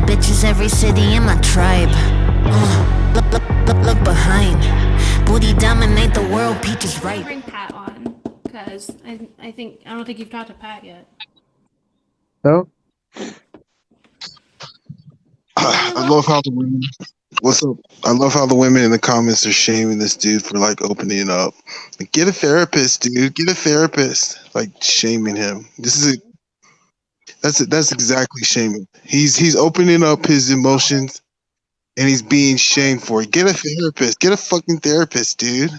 bitches, every city in my tribe. Look behind. Booty dominate the world, peaches right. Bring Pat on, because I don't think you've talked to Pat yet. No? I love how the women. What's up? I love how the women in the comments are shaming this dude for like opening up. Like, get a therapist, dude. Get a therapist. Like shaming him. That's exactly shaming. He's opening up his emotions and he's being shamed for it. Get a therapist. Get a fucking therapist, dude.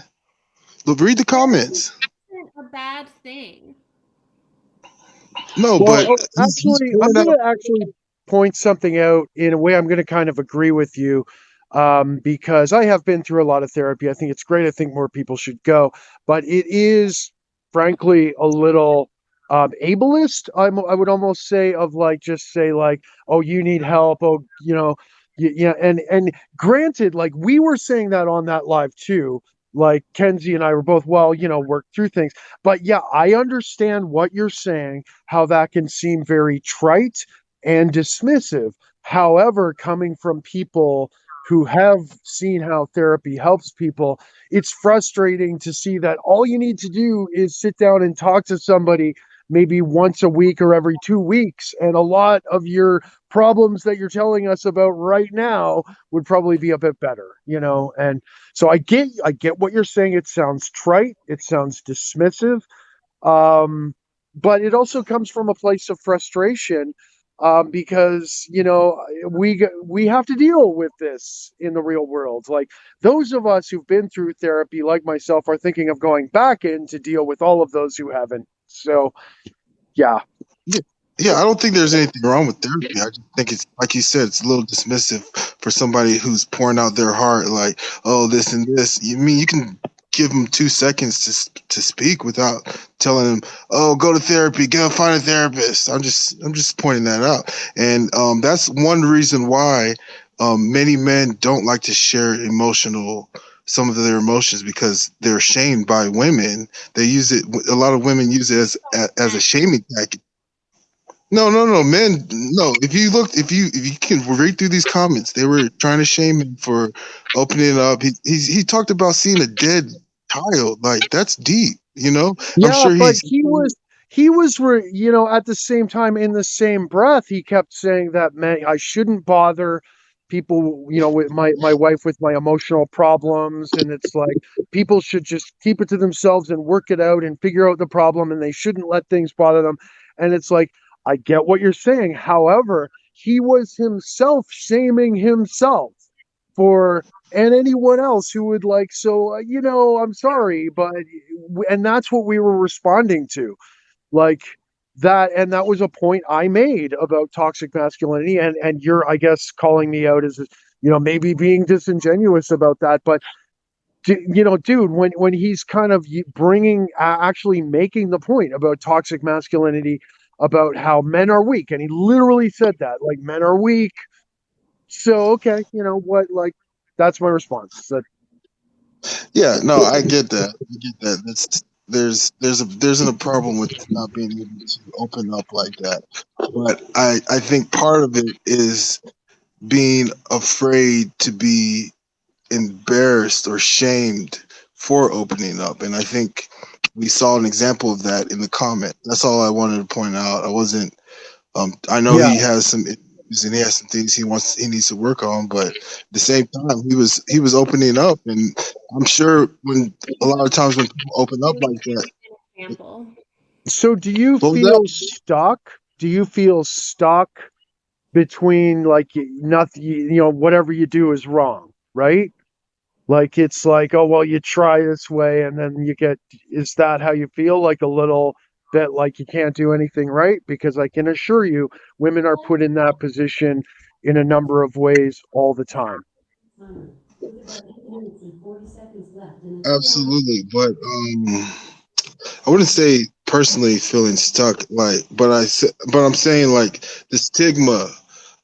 Look, read the comments. It's a bad thing. No, Well, but he's actually, I'm pointing going out. to actually point something out in a way. I'm going to kind of agree with you because I have been through a lot of therapy. I think it's great. I think more people should go, but it is, frankly, a little ableist. I would almost say of like just say like, oh, you need help. Oh, yeah. And granted, like we were saying that on that live too. Like Kenzie and I were both, well, work through things. But yeah, I understand what you're saying, how that can seem very trite and dismissive. However, coming from people who have seen how therapy helps people, it's frustrating to see that all you need to do is sit down and talk to somebody maybe once a week or every 2 weeks. And a lot of your problems that you're telling us about right now would probably be a bit better. And so I get what you're saying. It sounds trite, it sounds dismissive, but it also comes from a place of frustration because we have to deal with this in the real world. Like those of us who've been through therapy, like myself, are thinking of going back in to deal with all of those who haven't. So, yeah. Yeah, I don't think there's anything wrong with therapy. I just think it's like you said, it's a little dismissive for somebody who's pouring out their heart, like, oh, this and this. You mean you can give them 2 seconds to speak without telling them, oh, go to therapy, go find a therapist. I'm just pointing that out, and that's one reason why many men don't like to share some of their emotions because they're shamed by women. They use it. A lot of women use it as a shaming tactic. No, no, no, man. No, if you can read through these comments, they were trying to shame him for opening it up. He talked about seeing a dead child. Like that's deep, you know. I'm Yeah, sure but he's. at the same time, in the same breath, he kept saying that, man, I shouldn't bother people, with my wife with my emotional problems. And it's like people should just keep it to themselves and work it out and figure out the problem, and they shouldn't let things bother them. And it's like, I get what you're saying. However, he was himself shaming himself for and anyone else who would like, so I'm sorry, but and that's what we were responding to, like that. And that was a point I made about toxic masculinity, and you're, I guess, calling me out as maybe being disingenuous about that. But dude, when he's kind of bringing actually making the point about toxic masculinity, about how men are weak, and he literally said that, like, men are weak. So okay, you know what, like, that's my response. That Yeah, no, I get that. I get that. There's a problem with not being able to open up like that. But I think part of it is being afraid to be embarrassed or shamed for opening up. And I think we saw an example of that in the comment. That's all I wanted to point out. I wasn't I know yeah. he has some issues and he has some things he needs to work on, but at the same time he was opening up, and I'm sure when a lot of times when people open up like that. Example. So do you What was that? feel stuck? Do you feel stuck between, like, nothing, whatever you do is wrong, right? Like it's like, oh well, you try this way and then you get, is that how you feel? Like a little bit like you can't do anything right? Because I can assure you, women are put in that position in a number of ways all the time. Absolutely, but I wouldn't say personally feeling stuck, like, but I'm saying like the stigma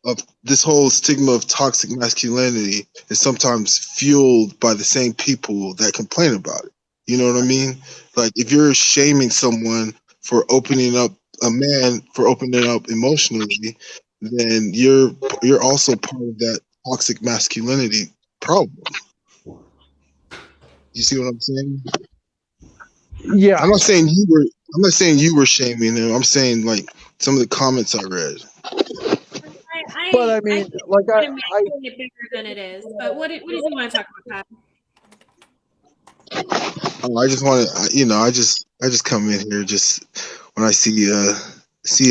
of this whole stigma of toxic masculinity is sometimes fueled by the same people that complain about it. You know what I mean? Like if you're shaming someone for opening up, a man for opening up emotionally, then you're also part of that toxic masculinity problem. You see what I'm saying? Yeah, I'm not saying you were. I'm not saying you were shaming him. I'm saying like some of the comments I read. but I I mean, think like you're gonna make it bigger than it is. But what did you want to talk about, Pat? I just want to, I just come in here just when I see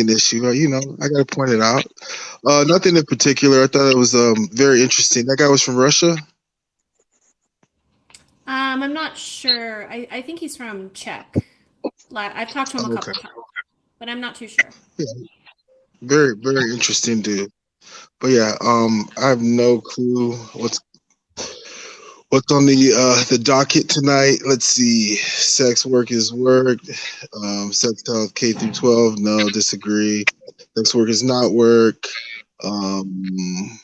an issue, I got to point it out. Nothing in particular. I thought it was very interesting. That guy was from Russia. I'm not sure. I think he's from Czech. I've talked to him a Oh, okay. couple times, but I'm not too sure. Yeah, very very interesting dude. But yeah, I have no clue what's on the docket tonight. Let's see. Sex work is work. Sex health K through 12. No, disagree. Sex work is not work. Um,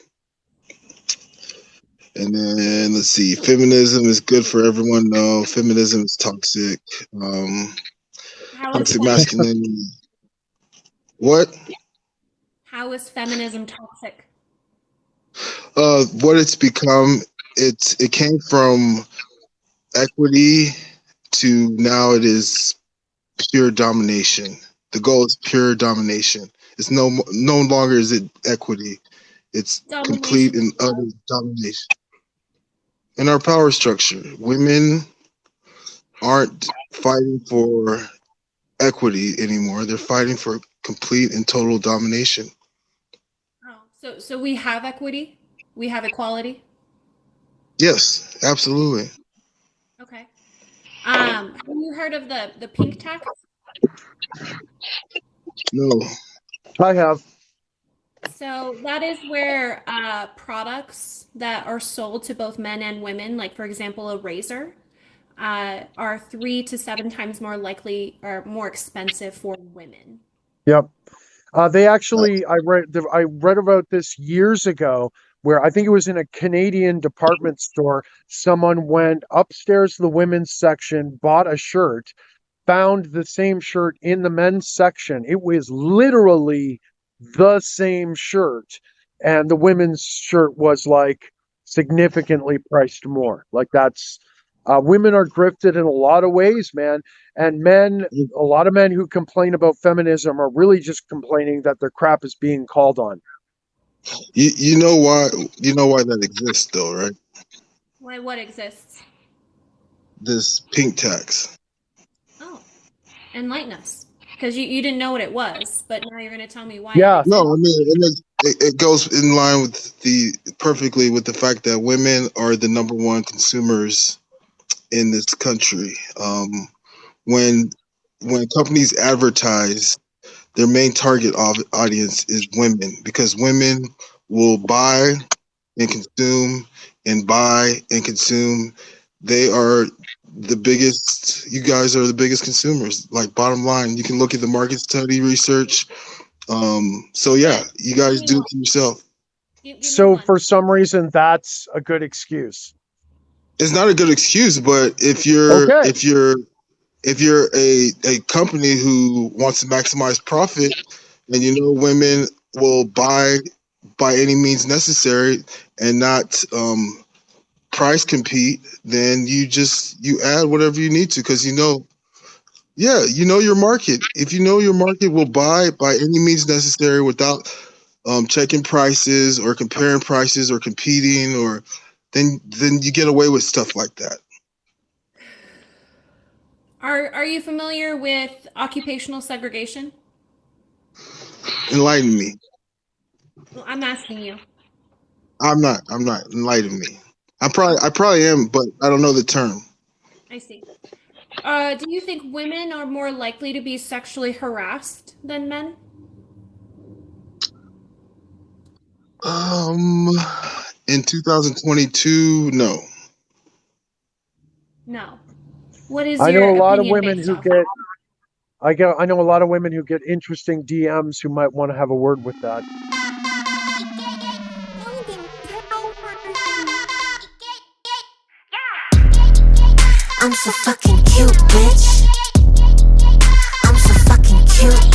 and then let's see. Feminism is good for everyone. No, feminism is toxic. Um, How is Toxic what? masculinity. What? How is feminism toxic? What it's become. It came from equity to now it is pure domination. The goal is pure domination. It's no longer is it equity. It's complete Domination. and utter domination. In our power structure, women aren't fighting for equity anymore. They're fighting for complete and total domination. Oh, so we have equity. We have equality. Yes, absolutely. Okay. Have you heard of the pink tax? No. I have. So that is where products that are sold to both men and women, like for example, a razor, are 3 to 7 times more likely or more expensive for women. Yep. They actually, I read about this years ago, where I think it was in a Canadian department store. Someone went upstairs to the women's section, bought a shirt, found the same shirt in the men's section. It was literally the same shirt, and the women's shirt was like significantly priced more. Like that's women are grifted in a lot of ways, man. And men, a lot of men who complain about feminism are really just complaining that their crap is being called on. You know why that exists though, right? Why? What exists? This pink tax. Oh, enlighten us, because you didn't know what it was, but now you're going to tell me why it Yeah, No, exists. I mean it goes in line with perfectly with the fact that women are the number one consumers in this country. When companies advertise, their main target audience is women because women will buy and consume and buy and consume. They are the biggest. You guys are the biggest consumers. Like bottom line, you can look at the market study research. So yeah, you Give guys me do one. it to yourself. Give me so one. for some reason, that's a good excuse. It's not a good excuse, but Okay. if you're a company who wants to maximize profit, and women will buy by any means necessary and not price compete, then you add whatever you need to because yeah, your market. If you know your market will buy by any means necessary without checking prices or comparing prices or competing, or then you get away with stuff like that. Are you familiar with occupational segregation? Enlighten me. Well, I'm asking you. I'm not. Enlighten me. I probably am, but I don't know the term. I see. Do you think women are more likely to be sexually harassed than men? Um, in 2022, no. No. What is I know your a lot of opinion women based who off of? I know a lot of women who get interesting DMs who might want to have a word with that. I'm so fucking cute, bitch. I'm so fucking cute.